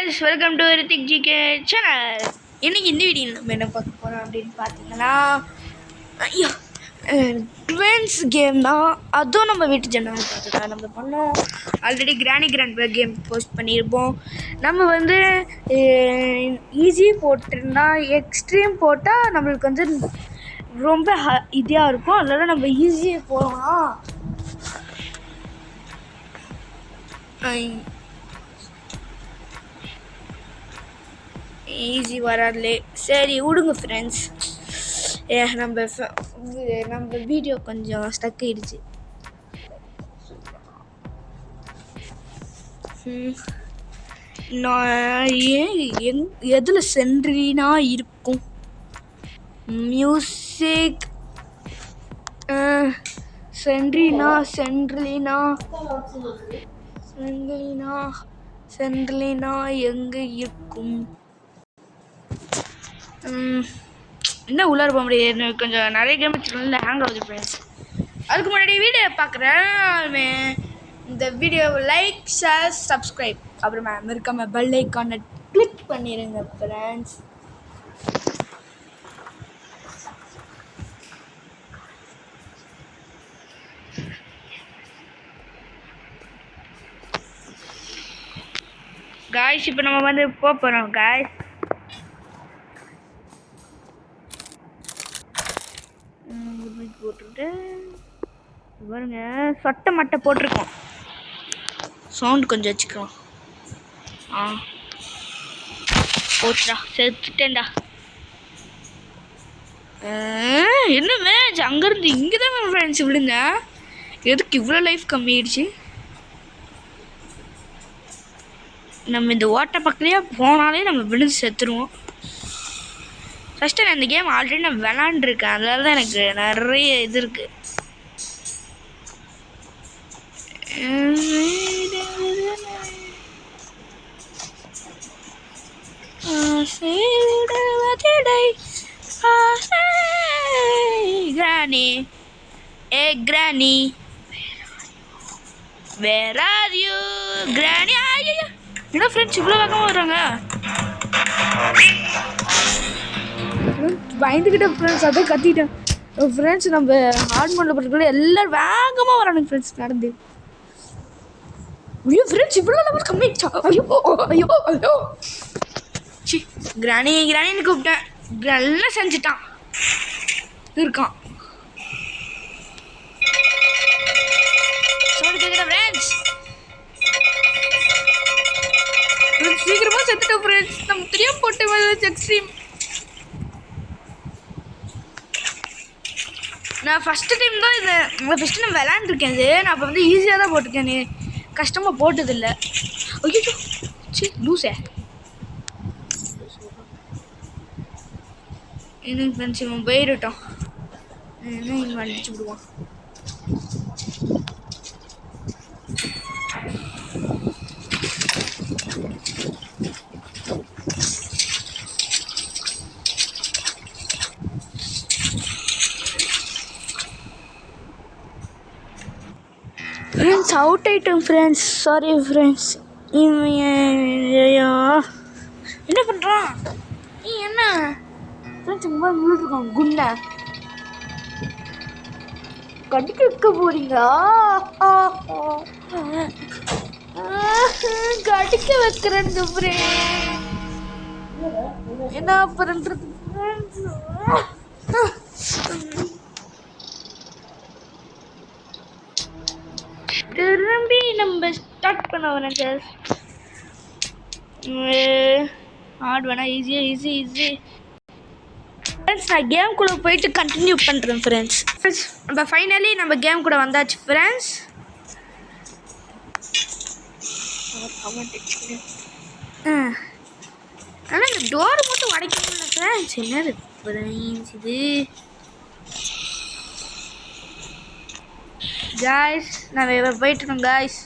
guys, welcome to Ritik GK channel. இன்னைக்கு இந்த video நம்ம என்ன பார்க்க போறோம் அப்படினு பாத்தீங்கன்னா ட்வின்ஸ் கேம் தான். அதுவும் நம்ம வீட்டு ஜன்னல் பார்த்து தான் நம்ம பண்ணோம். ஆல்ரெடி கிராண்ட் கேம் போஸ்ட் பண்ணியிருப்போம். நம்ம வந்து ஈஸி போட்டிருந்தா எக்ஸ்ட்ரீம் போட்டால் நம்மளுக்கு வந்து ரொம்ப இதாக இருக்கும். அதனால நம்ம ஈஸியாக போகலாம். ஈஸி வராதுலே சரி விடுங்க ஃப்ரெண்ட்ஸ். நம்ம வீடியோ கொஞ்சம் ஸ்டக் ஆயிடுச்சு. நான் எதில் சென்ட்ரினா இருக்கும்? மியூசிக் சென்ட்ரினா எங்கே இருக்கும்? என்ன உள்ளார போக முடியாது. கொஞ்சம் நிறைய கேம் ஹேங் ஆகுது ஃப்ரெண்ட்ஸ். அதுக்கு முன்னாடி வீடியோ பார்க்குறேன். இந்த வீடியோவை லைக், ஷேர், சப்ஸ்கிரைப், அப்புறமா மறக்காம பெல் ஐக்கானை கிளிக் பண்ணிடுங்க ஃப்ரெண்ட்ஸ். காய்ஸ் இப்போ நம்ம வந்து போகிறோம் காய்ஸ். போட்டுட்டு பாருங்க, சொட்டை மட்டை போட்டிருக்கோம். சவுண்ட் கொஞ்சம் வச்சுக்கலாம். போச்சுடா, செத்துட்டேன்டா. என்ன மேட்ச் அங்கேருந்து இங்கே தான் ஃப்ரெண்ட்ஸ் விழுந்தேன். எதுக்கு இவ்வளோ லைஃப் கம்மியாயிடுச்சு? நம்ம இந்த ஓட்ட பக்கத்துலேயே போனாலே நம்ம விழுந்து செத்துருவோம். ஃபஸ்ட்டு நான் இந்த கேம் ஆல்ரெடி நான் விளாண்டுருக்கேன். அதனால தான் எனக்கு நிறைய இது இருக்குது. Granny, hey Granny, where are you, Granny? என்ன ஃப்ரெண்ட்ஸ் இவ்வளோ வேகமாக வர்றாங்க? பயந்துக்கிட்ட ஃப்ரெண்ட்ஸ், அதை கத்திட்டேன் ஃப்ரெண்ட்ஸ். நம்ம ஹார்ட் மோடில் போட்டுக்குள்ள எல்லோரும் வேகமாக வரானுங்க ஃப்ரெண்ட்ஸ் நடந்து. ஐயோ ஃப்ரெண்ட்ஸ் இவ்வளோ லெவல் கம்மியாச்சா? ஐயோ சி கிராணின்னு கூப்பிட்டேன். நல்லா செஞ்சுட்டான் இருக்கான். ஃப்ரெண்ட்ஸ் சீக்கிரமாக செத்துட்டோம் ஃப்ரெண்ட்ஸ். நம்ம தெரியாம போட்டு எக்ஸ்ட்ரீம். நான் ஃபஸ்ட்டு டைம் தான் இதை ஃபஸ்ட்டு நான் விளாண்டுருக்கேன். இது நான் அப்போ வந்து ஈஸியாக தான் போட்டிருக்கேன். நீ கஷ்டமாக போட்டதில்லை. ஐயோ சி லூஸே. இன்னும் ஃப்ரெண்ட்ஸ் இவன் போயிடட்டும். இன்னும் இவன் அடிச்சு விடுவான். ஃப்ரெண்ட்ஸ் அவுட் ஆயிட்டோம் ஃப்ரெண்ட்ஸ். Sorry friends. என்ன பண்ணுறான் நீ? என்ன ஃப்ரெண்ட்ஸ் ரொம்ப முழுருக்கான். குண்டை கடிக்க வைக்க போறீங்களா? கடிக்க வைக்கிறேன் ஃப்ரெண்ட்ஸ். என்ன பண்ணுறது ஃப்ரெண்ட்ஸ்? திரும்பி நம்ம ஸ்டார்ட் பண்ண வரேன் சார். ஹார்ட் வேணா ஈஸி ஃப்ரெண்ட்ஸ். நான் கேம் கூட போயிட்டு கண்டினியூ பண்ணுறேன் ஃப்ரெண்ட்ஸ். நம்ம ஃபைனலி நம்ம கேம் கூட வந்தாச்சு ஃப்ரெண்ட்ஸ். ஆனால் இந்த டோர் மட்டும் உடைக்கணும்ல ஃப்ரெண்ட்ஸ். என்னது ஃப்ரெண்ட்ஸ் இது? காய்ஸ் நான் போயிட்டுருக்கோம் காய்ஸ்.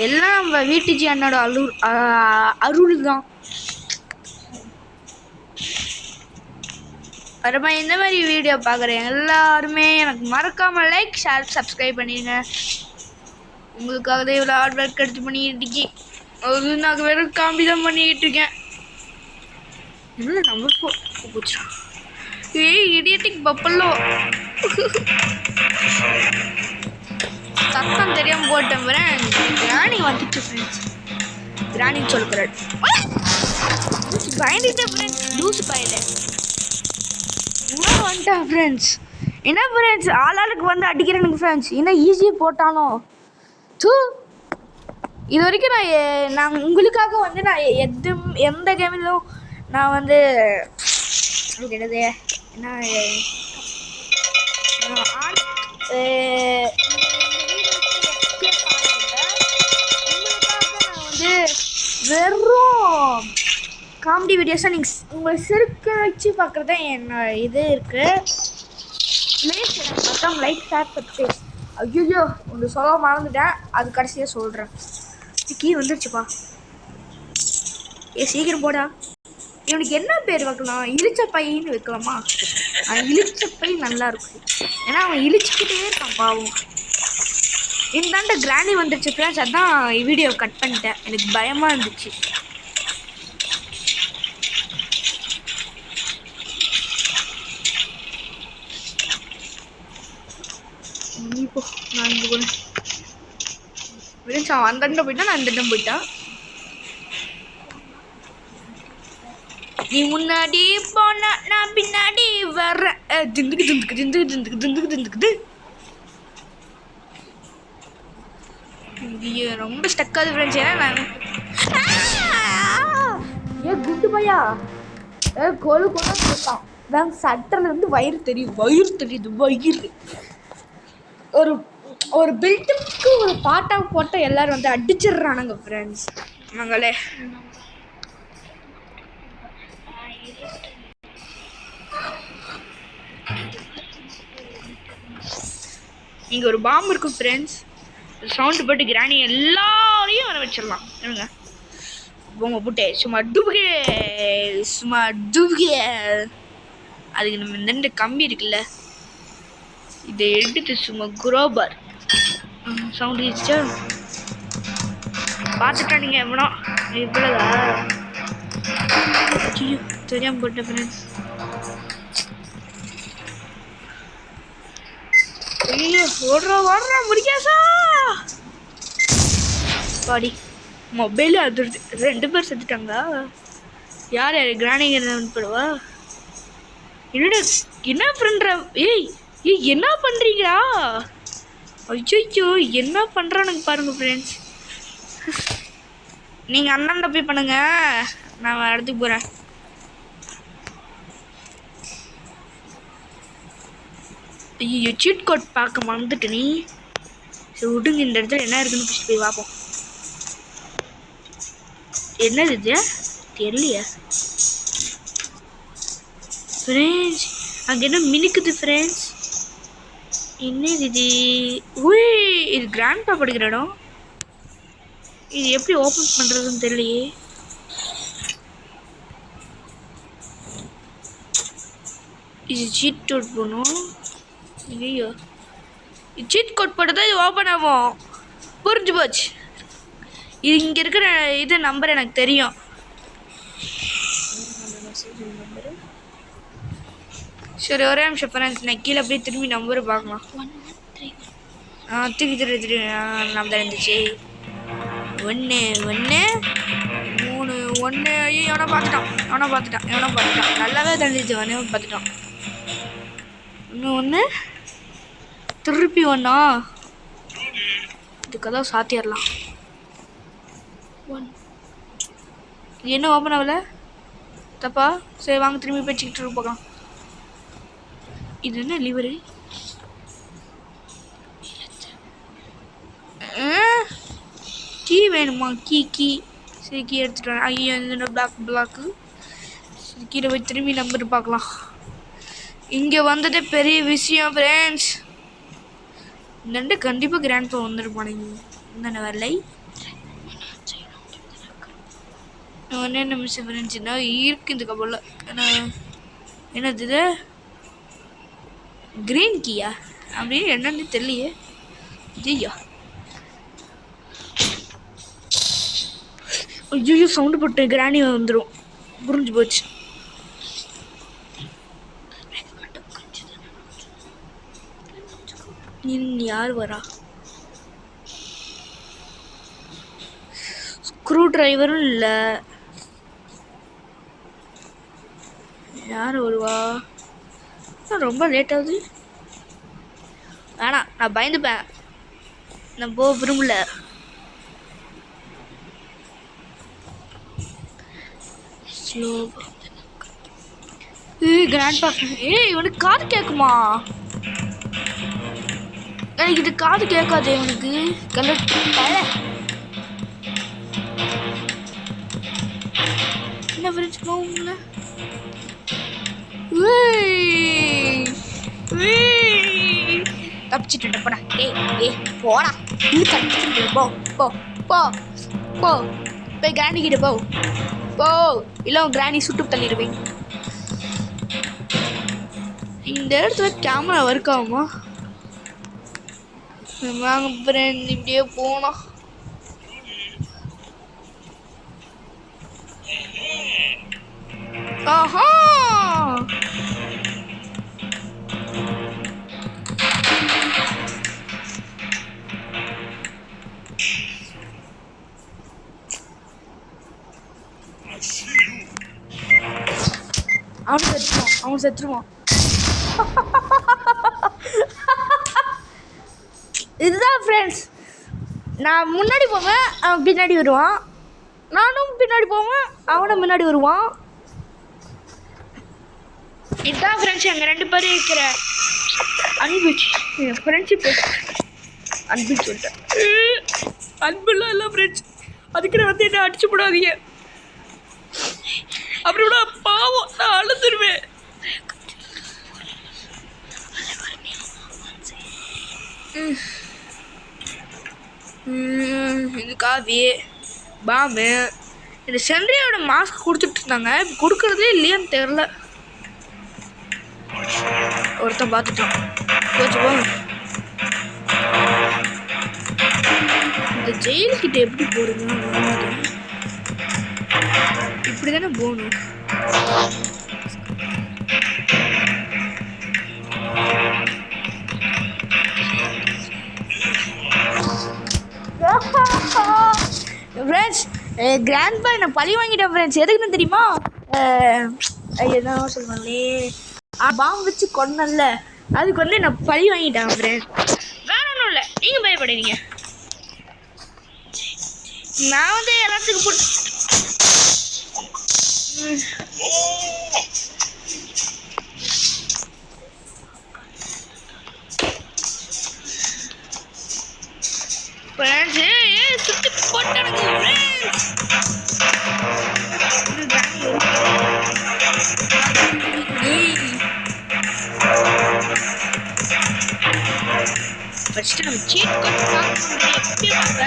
எல்லாம் நம்ம வீட்டுஜி அண்ணோட அருள் தான். அப்புறமா இந்த மாதிரி வீடியோ பார்க்குறேன் எல்லாருமே எனக்கு மறக்காமல் லைக், ஷேர், சப்ஸ்கிரைப் பண்ணிடுங்க. உங்களுக்காக தான் இவ்வளோ ஹார்ட் ஒர்க் எடுத்து பண்ணிக்கிட்டு இருக்கேன். அது நான் வேறு காமெடி தான் பண்ணிக்கிட்டு இருக்கேன். இல்லை நம்ம போச்சுடா. ஏய் இடியட்டிக் பப்பல்லோ சத்தம் தெரியாமல் போட்டேன். கிராணி வந்துட்டு ஃப்ரெண்ட்ஸ். கிராணின்னு சொல்லுறாள். பயந்துட்டேன் ஃப்ரெண்ட்ஸ். லூசு பாயில வந்துட்டான் ஃப்ரெண்ட்ஸ். என்ன ஃப்ரெண்ட்ஸ் ஆளாளுக்கு வந்து அடிக்கிறேனுங்க ஃப்ரெண்ட்ஸ். என்ன ஈஸியாக போட்டாலும் தூ. இது வரைக்கும் நான் உங்களுக்காக வந்து நான் எந்த கேமிலும் நான் வந்து என்னது என்ன வெறும் காமெடி வீடியோஸாக நீங்கள் உங்களை சிரிக்க வச்சு பார்க்குறது என்ன இது இருக்குது. ப்ளீஸ் எனக்கு மொத்தம் லைக் ஷேர் சப்ஸ்கிரைப். ஐயோ ஒன்று சொல்ல மறந்துட்டேன், அது கடைசியாக சொல்கிறேன். கீ வந்துருச்சுப்பா. சீக்கிரம் போடா. இவனுக்கு என்ன பேர் வைக்கலாம்? இழிச்சப்பைன்னு வைக்கலாமா? இழிச்சப்பை நல்லா இருக்கும். ஏன்னா அவன் இழிச்சிக்கிட்டே இருக்கான் பாவம். இந்தாண்ட கிராணி வந்துருச்சு ஃப்ரெண்ட்ஸ். அதான் வீடியோ கட் பண்ணிட்டேன், எனக்கு பயமாக இருந்துச்சு. இப்போ நான் இங்கே போனேன் ஃப்ரெண்ட்ஸ். அவன் அந்தாண்ட போயிட்டான், நான் அந்த இடம் போயிட்டான். நீ முன்னாடி போனா நான் பின்னாடி வர்றேன். திந்துக்கு திந்துக்கு திந்துக்கு திந்துக்கு திந்துக்கு திந்துக்குது. ரொம்ப ஸ்டக்காது ஃப்ரெண்ட்ஸ். ஏன்னா நான் குண்டு பையா கொழு கொண்டு கொடுத்தான். நான் சட்டரில் இருந்து வயிறு தெரியுது. வயிறு ஒரு ஒரு பில்ட்டுக்கு ஒரு பாட்டாக போட்டால் எல்லோரும் வந்து அடிச்சிடுறானுங்க ஃப்ரெண்ட்ஸ். நாங்களே இங்கே ஒரு பாம்பு இருக்கும் ஃப்ரெண்ட்ஸ். சவுண்டு போட்டு கிராணி எல்லாரையும் வர வச்சிடலாம். என்னங்க பொம்மை போட்டு சும்மா டுபுகே. அதுக்கு நம்ம இந்த கம்பி இருக்குல்ல, இதை எடுத்து சும்மா குரோபார் சவுண்டு வச்சா பார்த்துட்டானுங்க. எவ்வளோ இவ்வளோதா தெரியாமல் போட்ட ஃப்ரெண்ட்ஸ். ஐயோ ஓடுறா முடியாசா பாடி. மொபைலு அதிருது. 2 பேர் செத்துட்டாங்க. யார் கிராணிங்க படுவா? என்னடா என்ன பண்ணுற? ஏய் என்ன பண்ணுறீங்களா? ஐயோ என்ன பண்ணுறானுங்க பாருங்க ஃப்ரெண்ட்ஸ். நீங்கள் அண்ணன் போய் பண்ணுங்க, நான் இடத்துக்கு போகிறேன். ஐயோ சீட் கோட் பார்க்க மறந்துட்டு நீ. சரி விடுங்க, இந்த இடத்துல என்ன இருக்குன்னு ஃபஸ்ட் போய் பார்ப்போம். என்னது இது தெரியலையா ஃப்ரெண்ட்ஸ்? அங்கே என்ன மினுக்குது ஃப்ரெண்ட்ஸ். என்னது இது? ஓய் இது கிராண்ட்பா படிக்கிற இடம். இது எப்படி ஓப்பன் பண்ணுறதுன்னு தெரியலையே. இது சீட் கோட் போகணும். ஐயோ சீட் கோட் போட்டு தான் இது ஓப்பன் ஆகும். புரிஞ்சு போச்சு. இது இங்கே இருக்கிற இது நம்பர் எனக்கு தெரியும். சரி ஒரே நிமிஷம் ஃப்ரெண்ட்ஸ், நான் கீழே அப்படியே திரும்பி நம்பரை பார்க்கலாம். திரும்பி நம்பர் இருந்துச்சு. 1 1 3 1. ஐயோ எவனோ பார்த்துட்டான். நல்லாவே தெரிஞ்சிச்சு. அவனே பார்த்துட்டான். இன்னும் 1 திருப்பி 1. இதுக்கதான் சாத்திடலாம். 1 என்ன ஓப்பன் ஆகல தப்பா? சரி வாங்க திரும்பி போய்ச்சிக்கிட்டு பார்க்கலாம். இது என்ன லிவரு? கீ வேணுமா? கீ சரி கீ எடுத்துட்டு வரேன். ஐயோ இந்த பிளாக்கு. சரி கீழே போய் திரும்பி நம்பர் பார்க்கலாம். இங்கே வந்ததே பெரிய விஷயம் ஃப்ரெண்ட்ஸ். இந்த கண்டிப்பாக கிராண்ட்பா வந்துருப்பானுங்க. இந்த வரலை ஒன்றே நிமிஷம் ஃப்ரெண்ட்ஸ்னா இருக்கு இந்த கபோலில். என்னது இது? கிரீன் கீயா? அப்படின்னு என்னன்னு தெரியலையே. ஐயா ஐயோ சவுண்டு போட்டு கிராணி வந்துடும். புரிஞ்சு போச்சு. யார் வரா? ஸ்க்ரூ டிரைவரும் இல்லை. யார் வருவா? ரொம்ப லேட் ஆகுது. வேணாம், நான் பயந்துப்பேன். நான் போக விரும்பல. கிராண்ட்பா இவனுக்கு காது கேட்குமா? எனக்கு இது காது கேட்காது. இவனுக்கு என்ன ஃப்ரெண்ட்ஸ் போகுங்கள? தப்பிச்சுட்டு போடா. போடா. போ போ போ போ போய் கிராண்டி கிட்ட போ போ. இல்லை கிராணி சுட்டு தள்ளிடுவேன். இந்த இடத்துல கேமரா ஒர்க் ஆகுமா? வாங்க ஃப்ரெண்ட், இப்படியே போனோம். ஆஹா அவன் செத்துருவான். இதுதான் ஃப்ரெண்ட்ஸ். நான் முன்னாடி போவேன், அவன் பின்னாடி வருவான். நானும் பின்னாடி போவேன், அவனும் முன்னாடி வருவான். இதுதான் ஃப்ரெண்ட்ஸ் எங்கள் 2 பேரும் இருக்கிற அன்பு. ஃப்ரெண்ட்ஷிப் அன்பு சொல்லிட்டேன். அன்புலாம் இல்லை ஃப்ரெண்ட்ஸ். அதுக்கு வந்து என்ன அடிச்சு போடாதீங்க. அப்படி விட பாவம், நான் அழுதுருவேன். இது காவி பாம்பு. இந்த சென்ட்ரியோட மாஸ்க் கொடுத்துட்டு இருந்தாங்க. இப்போ கொடுக்குறதே இல்லையான்னு தெரில. ஒருத்தன் பார்த்துட்டான். போச்சுப்போம். இந்த ஜெயில்கிட்ட எப்படி போடுங்க? இப்படி தானே போகணும். ஃப்ரெண்ட்ஸ், கிராண்ட்பா நான் பழி வாங்கிட்டேன் ஃப்ரெண்ட்ஸ். எதுக்குன்னு தெரியுமா? என்ன சொல்லுவாங்களே, பாம்பு வச்சு கொன்னல, அதுக்கு வந்து நான் பழி வாங்கிட்டேன் ஃப்ரெண்ட்ஸ். வேற ஒன்றும் இல்லை, நீங்கள் பயப்படுறீங்க. நான் வந்து எல்லாத்துக்கும் போட்டு சுத்தி போட்டானுங்க. ஃபர்ஸ்ட் நம்ம சீட் கோட் பார்க்கணும். எப்படி பார்த்தா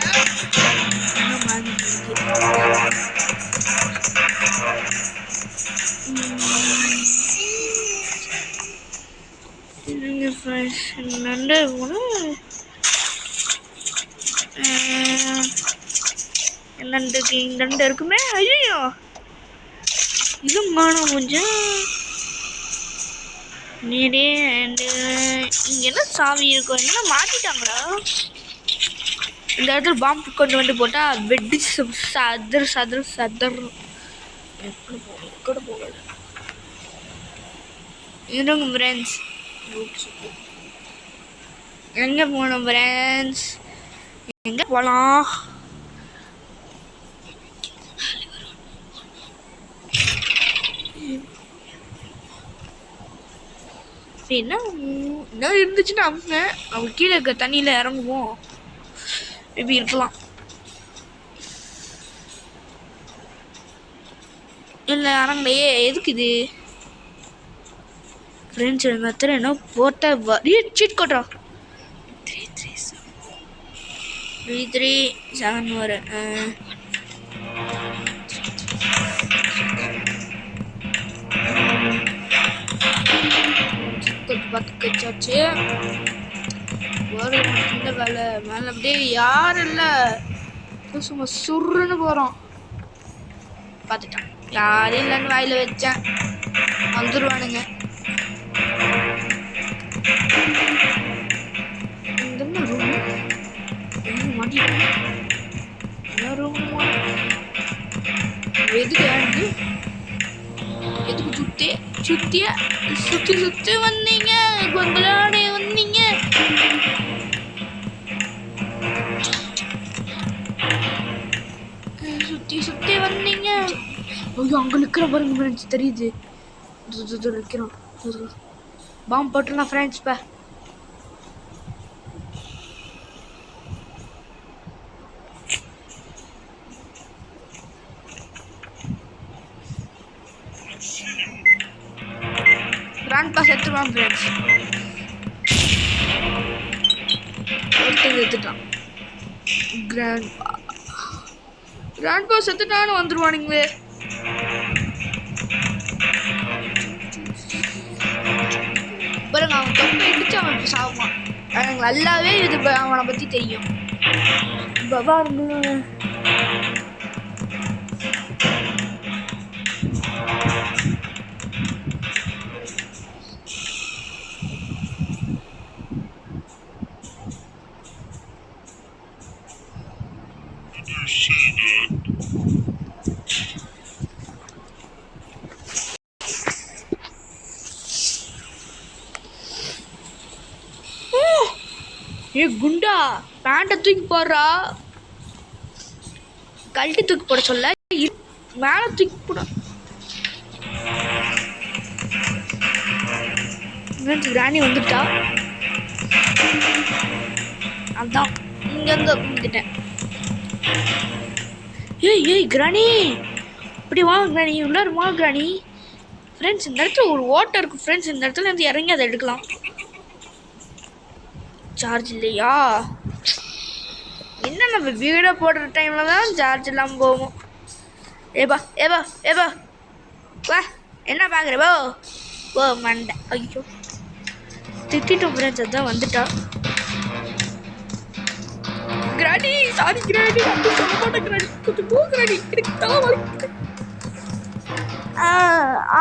நண்டு நண்டுக்கு நண்டு இருக்குமே. ஐயோ இது மானம் கொஞ்சம் நேரே. அண்டு இங்கே என்ன சாவி இருக்கும்? என்ன மாற்றிட்டாங்களா? இந்த இடத்துல பாம்பு கொண்டு வந்து போட்டால் வெடி சதர் சதர் சதர். கூட போகல. இருங்க ஃப்ரெண்ட்ஸ், எங்கே போகணும் ஃப்ரெண்ட்ஸ்? எங்கே போகலாம்? என்ன இருந்துச்சுன்னா அவங்க கீழே இருக்க தண்ணியில் இறங்குவோம். மேபி இருக்கலாம். இல்லை இறங்கலையே. எதுக்கு இது ஃப்ரெண்ட்ஸ்? எங்கள் அத்தனை என்ன போட்ட சீட் கோட்டா 337 வர பத்து கச்சாச்சு. ஒரு இந்த வேலை மேலே அப்படியே யாரும் இல்லை, சும்மா சுருன்னு போகிறோம். பார்த்துட்டான். யாரும் இல்லைன்னு வாயில் வச்சேன். வந்துடுவானுங்க. எதுக்கு சுத்தி வந்தீங்க? கொங்கலாடே வந்தீங்க. சுத்தி வந்தீங்க. ஐயோ அங்க நிக்கிற பாருங்க ஃப்ரெண்ட்ஸ், தெரியுது. நிக்கிறோம். பாம்பு போட்டுலாம் ஃப்ரெண்ட்ஸ். பா கிராண்ட்பா செத்துருவான் ஃப்ரெண்ட்ஸ். ஒருத்தர் எடுத்துட்டான். கிராண்ட்பா செத்துட்டான்னு வந்துருவானுங்களே. பாருங்க அவன் தொப்பை இடிச்சு அவன் இப்போ சாகுவான். எனக்கு நல்லாவே இது அவனை பற்றி தெரியும். பவா ஏ குண்டா, பேண்ட்டை தூக்கி போடுறா. கழட்டி தூக்கி போட சொல்ல, மேலே தூக்கி போட. கிராணி வந்துட்டா. அதான் இங்கேருந்து வந்துட்டேன். ஏய் கிராணி, இப்படி வாங்க கிராணி, உள்ளாரு வா கிராணி. ஃப்ரெண்ட்ஸ் இந்த இடத்துல ஒரு ஓட்டை இருக்கும் ஃப்ரெண்ட்ஸ். இந்த இடத்துல இருந்து இறங்கி அதை எடுக்கலாம். சார்ஜ் இல்லையா? என்ன நம்ம வீடியோ போடுற டைமில் தான் சார்ஜ் இல்லாமல் போவோம். ஏபா வா, என்ன பார்க்குற? ஓ மண்டை. ஐயோ திட்டோம் ஃப்ரெண்ட்ஸ். அதான் வந்துட்டா கிராணி. சாரி கிராணி, அப்படி சொல்ல மாட்டேன் கிராணி. கொஞ்சம் போ கிராணி, எனக்கு தலை வலிக்குது.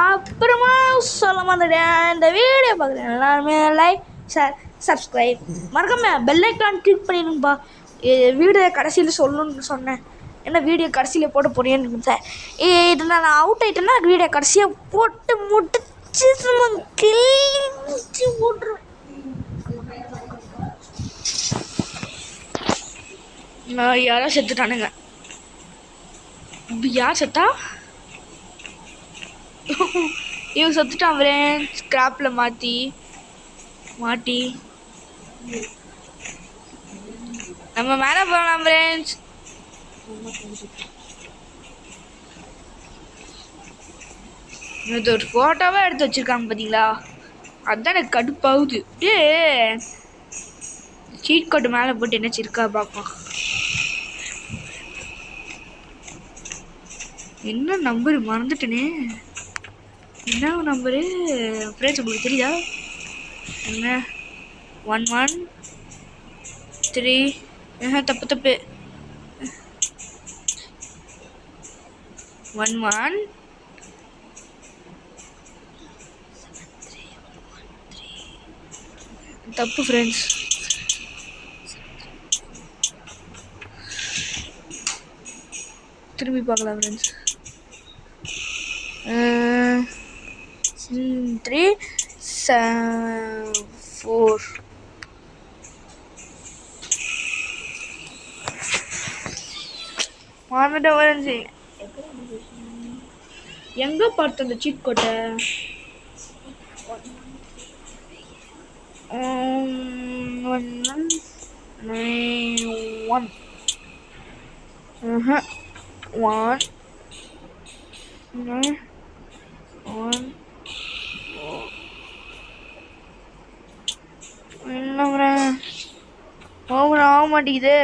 அப்புறமா சொல்ல மாட்டேன். இந்த வீடியோ பார்க்குறேன் எல்லாருமே லைக் ஷேர் சப்ஸ்கிரைப் மறக்காம பெல் ஐக்கான் கிளிக் பண்ணிடுங்கப்பா. வீடியோ கடைசியில் சொல்லணும்னு சொன்னேன். என்ன வீடியோ கடைசியில் போட்டு போறேன்னு சார். இது நான் அவுட் ஆகிட்டேன்னா வீடியோ கடைசியாக போட்டு முடிச்சு கிழிச்சு போட்டுருவேன். யாரோ செத்துட்டானுங்க. யார் செத்தா? இவன் செத்துட்டான் ஃப்ரெண்ட்ஸ். ஸ்கிராப்பில் மாட்டி நம்ம மேலே போகலாம் ஃப்ரெண்ட்ஸ். இது ஒரு ஃபோட்டோவாக எடுத்து வச்சுருக்காங்க பார்த்தீங்களா? அதுதான் எனக்கு கடுப்பாகுது. சீட் கோட்டு மேலே போட்டு என்ன இருக்கா பார்ப்போம். என்ன நம்பரு மறந்துட்டேனே. என்ன நம்பரு ஃப்ரெண்ட்ஸ் உங்களுக்கு தெரியுதா? என்ன 113 தப்பு 11 தப்பு ஃப்ரெண்ட்ஸ். திரும்பி பார்க்கலாம் ஃப்ரெண்ட்ஸ். 3 4 மறந்துட்டேன் ஃப்ரெண்ட்ஸ். எங்கே பார்த்து அந்த சீட் கோட்டை? 1 என்ன ஆக மாட்டேங்குது.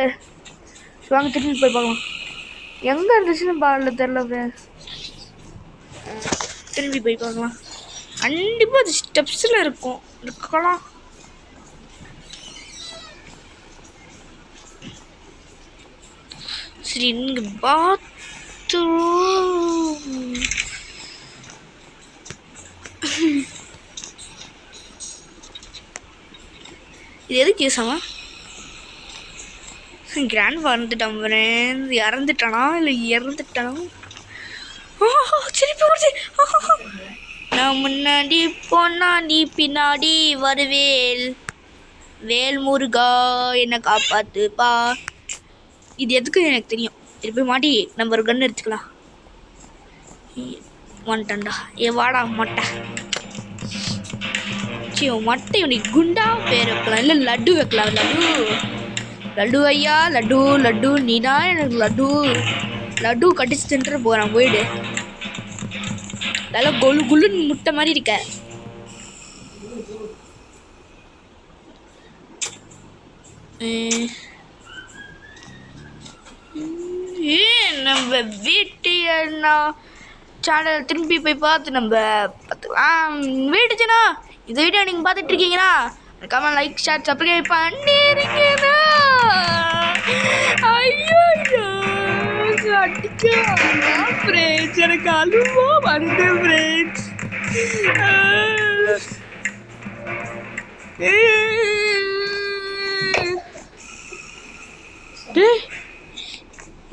வாங்க திரும்பி போய் பார்க்கலாம். எங்கே இருந்துச்சுன்னு பாடல தெரில ஃப்ரெண்ட்ஸ். திரும்பி போய் பார்க்கலாம். கண்டிப்பாக அது ஸ்டெப்ஸில் இருக்கலாம். சரி இங்கே பாத்ரூம் இது எதுக்கு யூஸ் ஆகும்? கிராண்ட் வந்துட்டான் ஃப்ரெண்ட்ஸ். இறந்துட்டானா இல்லை இறந்துட்டானா? திருப்பி வருது. நான் முன்னாடி போனா நீ பின்னாடி வருவேல். வேல் முருகா என்னை காப்பாத்துப்பா. இது எதுக்கு எனக்கு தெரியும். திருப்பி மாட்டி நம்ம ஒரு கன்று எடுத்துக்கலாம். வந்துட்டா. வாடா மொட்டை. மொட்டை இவனுக்கு குண்டா பேர் வைக்கலாம், இல்லை லட்டு வைக்கலாம். லட்டு ஐயா, லட்டு நீதான் எனக்கு லட்டு கட்டிச்சு தின்ட்டு போகிறான். போயிடு. நல்லா குள்ளுன்னு முட்டை மாதிரி இருக்க. நம்ம வீட்டு சேனல் திரும்பி போய் பார்த்து நம்ம பார்த்துக்கலாம். வீட்டுச்சுண்ணா இந்த வீடியோ நீங்கள் பார்த்துட்டு இருக்கீங்கன்னா கமெண்ட் லைக் ஷேர் சப்ஸ்கிரைப் பண்ணிருக்கீங்களா? ஐயோ அடிச்சா ஃப்ரெண்ட்ஸ், எனக்கு அழுவா வருது ஃப்ரெண்ட்ஸ்.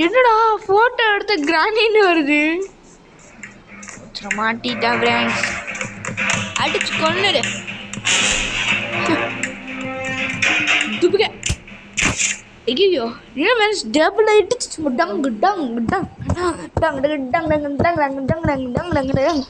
என்னடா போட்டோ எடுத்த கிராண்டின்னு வருது. மாட்டிட்டா ஃப்ரெண்ட்ஸ். அடிச்சு கொன்னுடு. ஐயோ ஏன் ஃப்ரெண்ட்ஸ் டபுள் ஆயிடுச்சு. Tongue tongue tongue tongue tongue tongue tongue tongue tongue tongue tongue tongue tongue.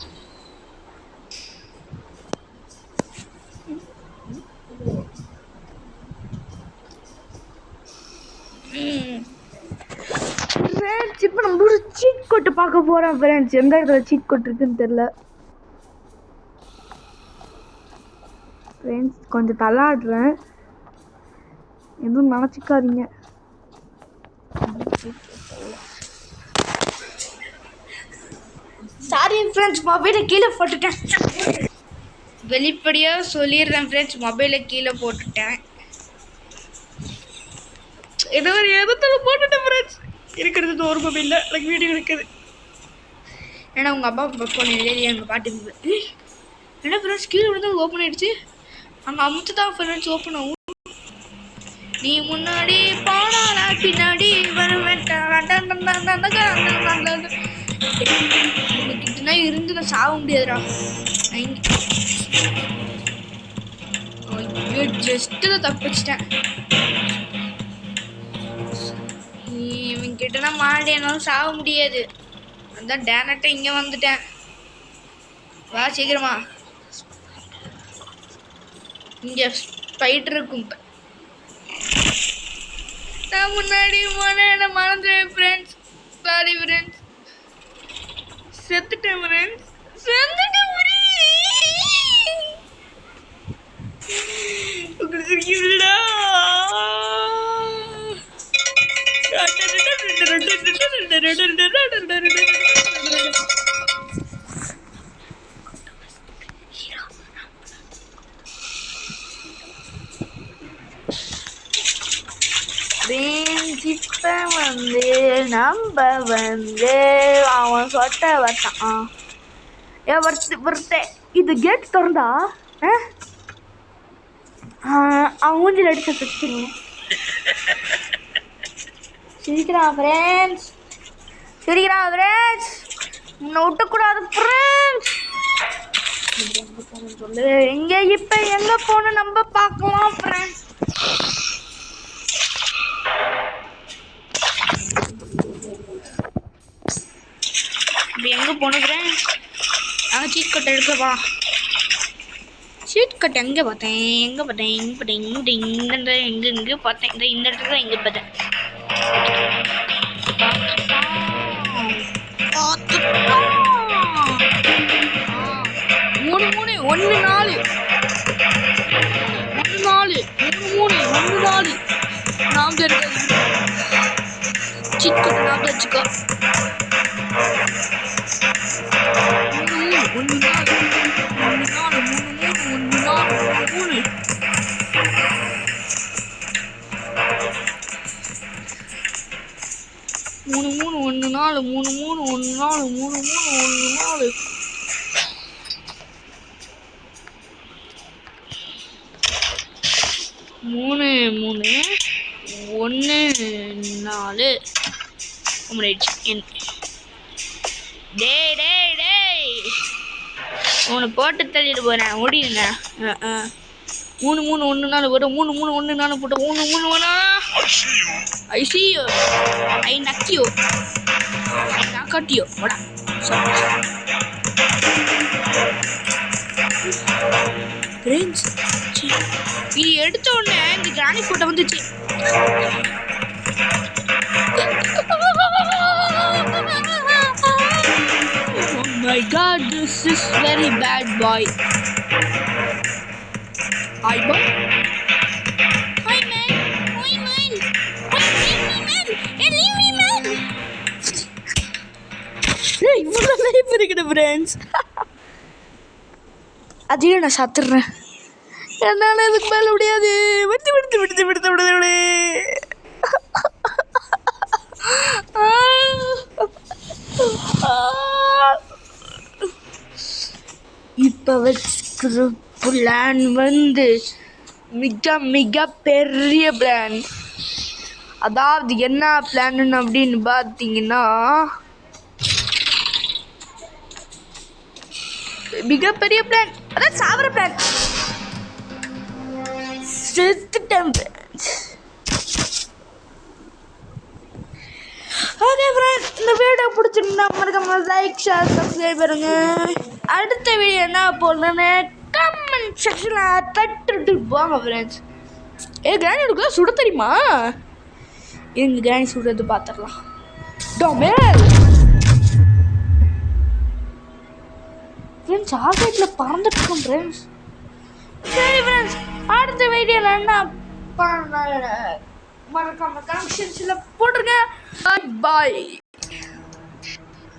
Friends இப்போ நம்ம ஒரு சீட் கோட்டை பார்க்க போகிறோம் ஃப்ரெண்ட்ஸ். எந்த இடத்துல சீட் கோட் இருக்குன்னு தெரில ஃப்ரெண்ட்ஸ். கொஞ்சம் தள்ளாடுறேன், எதுவும் நினச்சிக்காதீங்க. சாரி ஃப்ரெண்ட்ஸ், மொபைலை கீழே போட்டுட்டேன். வெளிப்படையாக சொல்லிடுறேன் ஃப்ரெண்ட்ஸ், மொபைலை கீழே போட்டுட்டேன். ஏதோ ஒரு எதத்தில் போட்டுட்டேன் ஃப்ரெண்ட்ஸ். இருக்கிறது ஒரு மொபைலில் எனக்கு வீடியோ இருக்குது. ஏன்னா உங்கள் அப்பா ஃபோன் இல்லையா, எங்கள் பாட்டி மொபைல். என்ன ஃப்ரெண்ட்ஸ் கீழே விழுந்து ஓப்பன் ஆகிடுச்சு. அங்கே அமுத்து தான் ஃப்ரெண்ட்ஸ் ஓப்பன் ஆகும். நீ முன்னாடி போனா நான் பின்னாடி வருவேன். உங்ககிட்டனா இருந்து நான் சாக முடியாதுடா. ஐயோ ஜஸ்ட்டு தான் தப்பிச்சிட்டேன். இவங்கிட்ட நான் மாட்டேனாலும் சாக முடியாது. அதான் டேனட்டை இங்கே வந்துட்டேன். வா சீக்கிரமா. இங்கே ஸ்பைடர் இருக்கும். நான் முன்னாடி போனேன், என்ன மறந்துடுவேன் ஃப்ரெண்ட்ஸ். சாரி ஃப்ரெண்ட்ஸ், செத்துட்டேன் ஃப்ரெண்ட்ஸ், செத்துட்டேன். உங்களுக்கு இருக்கீங்களா? இப்போ வந்து நம்ம வந்து அவன் சொட்ட வட்டான். ஏன் வருத்த இது கேட் திறந்தா அவன் மூஞ்சில் அடிச்சு வச்சுருங்க. சிரிக்கிறான் ஃப்ரெண்ட்ஸ், சிரிக்கிறான் ஃப்ரெண்ட்ஸ். உன்னை விட்டக்கூடாது ஃப்ரெண்ட்ஸ். சொல்லு எங்கே இப்போ எங்கே போகணும் நம்ம பார்க்கலாம் ஃப்ரெண்ட்ஸ். இப்போ எங்கே போனுக்கிறேன்? நாங்கள் சீட் கட்டை எடுக்கவா? சீட் கட்டை எங்கே பார்த்தேன், எங்கே பார்த்தேன், எங்கே பார்த்தேன், இந்த எங்கே பார்த்தேன், இந்த இடத்துல தான் எங்கே பார்த்தேன். மூணு 1 4 1 4 3 3 1 4 நாம இருக்காது. சீட் கட்டை நாம வச்சுக்கோ. 1 4 1 4 3 4 3. மூணு மூணு ஒன்று நாலு 3 3 1 4 3 3 1 4 3 3 1 4 டேய் டேய் டேய் உன்னை போட்டு தள்ளிட்டு போகிறேன் ஓடிடுங்க 3 3 1 4 போட்டு 3 3 1 4 போட்டு 3 3 1 I see you I knock you I knock at you போடா ஃப்ரெண்ட்ஸ் இது எடுத்த உடனே இந்த கிரானி ஃபோட்டோ வந்துச்சு Oh my god, this is very bad boy. Hi boy. Hi man. Hi man. Hi leave me man. Hey leave me man. Hey, இவ்வளோ life இருக்குது friends. அதையும் நான் சாத்துறேன். என்னால் இதுக்கு மேலே முடியாது. விடுத்து இப்போ வச்சுக்கிற பிளான் வந்து மிக மிக பெரிய பிளான். அதாவது என்ன பிளான் அப்படின்னு பார்த்தீங்கன்னா மிகப்பெரிய பிளான், அதான் சாவர பிளான். செத்துட்டேன். ஓகே ஃப்ரெண்ட்ஸ், இந்த வீடியோ பிடிச்சிருந்தா மறக்காம லைக் ஷேர் சப்ஸ்கிரைப் பண்ணுங்க. அடுத்த வீடியோ என்ன போடணுன்னு கமெண்ட் செக்ஷனில் தட்டுட்டு போங்க ஃப்ரெண்ட்ஸ். கிராணி எடுக்க சுட தெரியுமா? எங்கள் கிராணி சுடுறது பார்த்துடலாம். டொமேல் ஃப்ரெண்ட்ஸ் ஆகாயத்தில் பறந்துட்டு இருக்கோம் ஃப்ரெண்ட்ஸ். சரி ஃப்ரெண்ட்ஸ், அடுத்த வீடியோவில் என்ன பண்ண மறக்காம கனெக்ஷன்ஸில் போட்டிருக்கேன். பாய்.